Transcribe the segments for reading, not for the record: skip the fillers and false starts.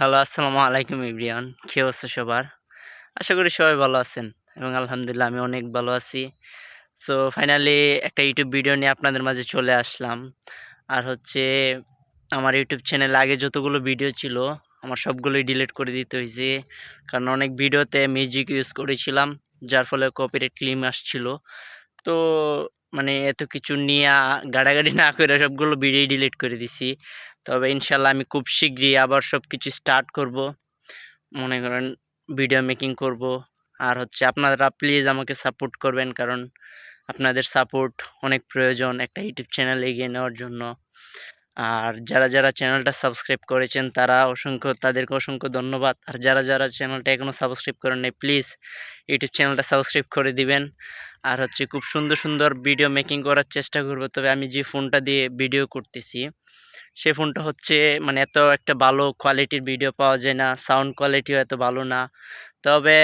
Hello, আসসালামু আলাইকুম everyone. কী অবস্থা সবার? আশা করি সবাই ভালো আছেন এবং আলহামদুলিল্লাহ আমি অনেক ভালো আছি। সো ফাইনালি একটা ইউটিউব ভিডিও নিয়ে আপনাদের মাঝে চলে আসলাম। আর হচ্ছে আমার ইউটিউব চ্যানেলে আগে যতগুলো ভিডিও ছিল আমার সবগুলোই ডিলিট করে দিতে হয়েছে। কারণ অনেক ভিডিওতে মিউজিক ইউজ করেছিলাম, যার ফলে কপিরাইট ক্লেম আসছিল। তো মানে এত কিছু নিয়ে গাড়াগাড়ি না করে সবগুলো ভিডিও ডিলিট করে দিছি। তবে ইনশাল্লাহ আমি খুব শীঘ্রই আবার সব কিছু স্টার্ট করব, মনে করেন ভিডিও মেকিং করব। আর হচ্ছে আপনারা প্লিজ আমাকে সাপোর্ট করবেন, কারণ আপনাদের সাপোর্ট অনেক প্রয়োজন একটা ইউটিউব চ্যানেল এগিয়ে নেওয়ার জন্য। আর যারা যারা চ্যানেলটা সাবস্ক্রাইব করেছেন তাদেরকে অসংখ্য ধন্যবাদ। আর যারা যারা চ্যানেলটা এখনও সাবস্ক্রাইব করেন নাই প্লিজ ইউটিউব চ্যানেলটা সাবস্ক্রাইব করে দিবেন। আর হচ্ছে খুব সুন্দর সুন্দর ভিডিও মেকিং করার চেষ্টা করব। তবে আমি যে ফোনটা দিয়ে ভিডিও করতেছি সেই ফোনটা হচ্ছে মানে এত একটা ভালো কোয়ালিটির ভিডিও পাওয়া যায় না, সাউন্ড কোয়ালিটিও এত ভালো না। তবে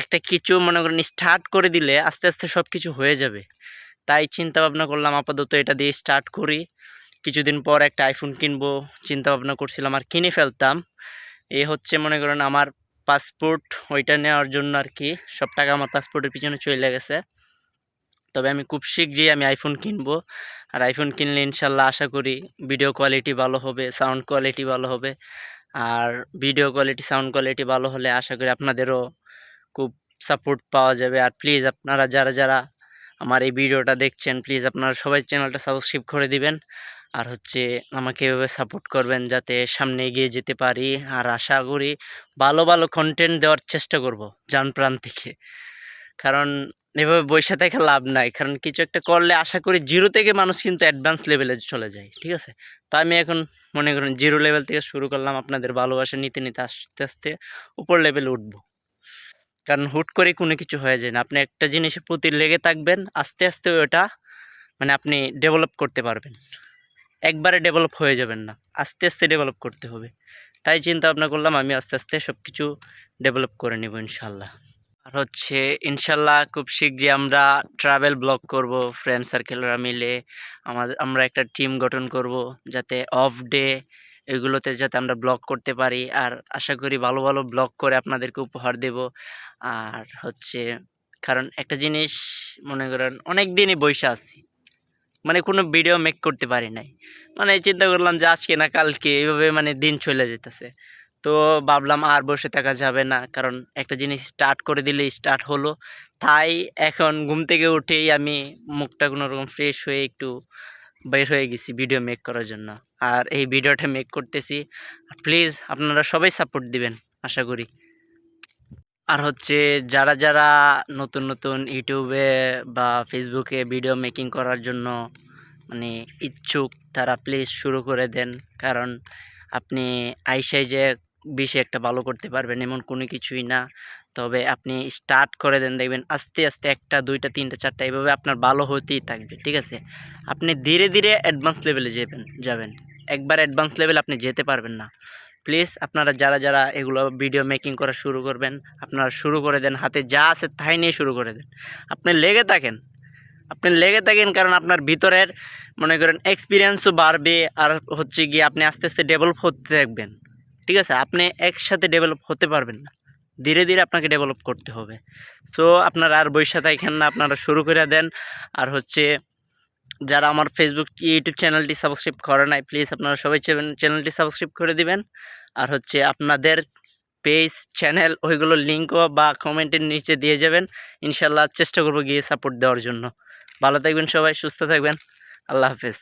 একটা কিছু মনে করেন স্টার্ট করে দিলে আস্তে আস্তে সব কিছু হয়ে যাবে। তাই চিন্তা ভাবনা করলাম আপাতত এটা দিয়ে স্টার্ট করি, কিছুদিন পর একটা আইফোন কিনবো চিন্তা ভাবনা করছিলাম, আর কিনে ফেলতাম। এই হচ্ছে মনে করেন আমার পাসপোর্ট, ওইটা নেওয়ার জন্য আর কি সব টাকা আমার পাসপোর্টের পিছনে চলে গেছে। তবে আমি খুব শীঘ্রই আমি আইফোন কিনবো। আর আইফোন কিনলে ইনশাল্লাহ আশা করি ভিডিও কোয়ালিটি ভালো হবে, সাউন্ড কোয়ালিটি ভালো হবে। আর ভিডিও কোয়ালিটি সাউন্ড কোয়ালিটি ভালো হলে আশা করি আপনাদেরও খুব সাপোর্ট পাওয়া যাবে। আর প্লিজ আপনারা যারা যারা আমার এই ভিডিওটা দেখছেন প্লিজ আপনারা সবাই চ্যানেলটা সাবস্ক্রাইব করে দিবেন। আর হচ্ছে আমাকে এভাবে সাপোর্ট করবেন যাতে সামনে এগিয়ে যেতে পারি। আর আশা করি ভালো ভালো কন্টেন্ট দেওয়ার চেষ্টা করব জান প্রাণ থেকে। কারণ এভাবে বসে থেকে লাভ নাই, কারণ কিছু একটা করলে আশা করি জিরো থেকে মানুষ কিন্তু অ্যাডভান্স লেভেলে চলে যায়, ঠিক আছে? তো আমি এখন মনে করেন জিরো লেভেল থেকে শুরু করলাম, আপনাদের ভালোবাসা নিতে নিতে আস্তে আস্তে উপর লেভেলে উঠবো। কারণ হুট করে কোনো কিছু হয়ে যায় না, আপনি একটা জিনিসের প্রতি লেগে থাকবেন, আস্তে আস্তে ওটা মানে আপনি ডেভেলপ করতে পারবেন। একবারে ডেভেলপ হয়ে যাবেন না, আস্তে আস্তে ডেভেলপ করতে হবে। তাই চিন্তা ভাবনা করলাম আমি আস্তে আস্তে সব কিছু ডেভেলপ করে নেব ইনশাল্লাহ। আর হচ্ছে ইনশাল্লাহ খুব শীঘ্রই আমরা ট্রাভেল ব্লগ করব ফ্রেন্ড সার্কেলরা মিলে। আমরা একটা টিম গঠন করব যাতে অফ ডে এগুলোতে যাতে আমরা ব্লগ করতে পারি। আর আশা করি ভালো ভালো ব্লগ করে আপনাদেরকে উপহার দেব। আর হচ্ছে কারণ একটা জিনিস মনে করেন অনেক দিনই বসে আছি, মানে কোনো ভিডিও মেক করতে পারি নাই। মানে চিন্তা করলাম যে আজকে না কালকে এইভাবে মানে দিন চলে যেতেছে। তো ভাবলাম আর বসে থাকা যাবে না, কারণ একটা জিনিস স্টার্ট করে দিলে স্টার্ট হলো। তাই এখন ঘুম থেকে উঠেই আমি মুখটা কোনোরকম ফ্রেশ হয়ে একটু বের হয়ে গেছি ভিডিও মেক করার জন্য। আর এই ভিডিওটা মেক করতেছি, প্লিজ আপনারা সবাই সাপোর্ট দিবেন আশা করি। আর হচ্ছে যারা যারা নতুন নতুন ইউটিউবে বা ফেসবুকে ভিডিও মেকিং করার জন্য মানে ইচ্ছুক তারা প্লিজ শুরু করে দেন। কারণ আপনি আইসাই যে বেশি একটা ভালো করতে পারবেন এমন কোনো কিছুই না। তবে আপনি স্টার্ট করে দেন, দেখবেন আস্তে আস্তে একটা দুইটা তিনটা চারটা এইভাবে আপনার ভালো হতেই থাকবে, ঠিক আছে? আপনি ধীরে ধীরে অ্যাডভান্স লেভেলে যাবেন, একবার অ্যাডভান্স লেভেল আপনি যেতে পারবেন না। প্লিজ আপনারা যারা যারা এগুলো ভিডিও মেকিং করা শুরু করবেন আপনারা শুরু করে দেন, হাতে যা আছে তাই নিয়ে শুরু করে দেন। আপনি লেগে থাকেন, কারণ আপনার ভিতরের মনে করেন এক্সপিরিয়েন্সও বাড়বে। আর হচ্ছে গিয়ে আপনি আস্তে আস্তে ডেভেলপ হতে থাকবেন, ঠিক আছে? আপনি একসাথে ডেভেলপ হতে পারবেন না, ধীরে ধীরে আপনাকে ডেভেলপ করতে হবে। সো আপনারা আর বৈশা থাকেন না, আপনারা শুরু করে দেন। আর হচ্ছে যারা আমার ফেসবুক ইউটিউব চ্যানেলটি সাবস্ক্রাইব করে নাই প্লিজ আপনারা সবাই চ্যানেলটি সাবস্ক্রাইব করে দিবেন। আর হচ্ছে আপনাদের পেজ চ্যানেল ওইগুলো লিঙ্কও বা কমেন্টের নিচে দিয়ে যাবেন, ইনশাল্লাহ চেষ্টা করব গিয়ে সাপোর্ট দেওয়ার জন্য। ভালো থাকবেন সবাই, সুস্থ থাকবেন, আল্লাহ হাফেজ।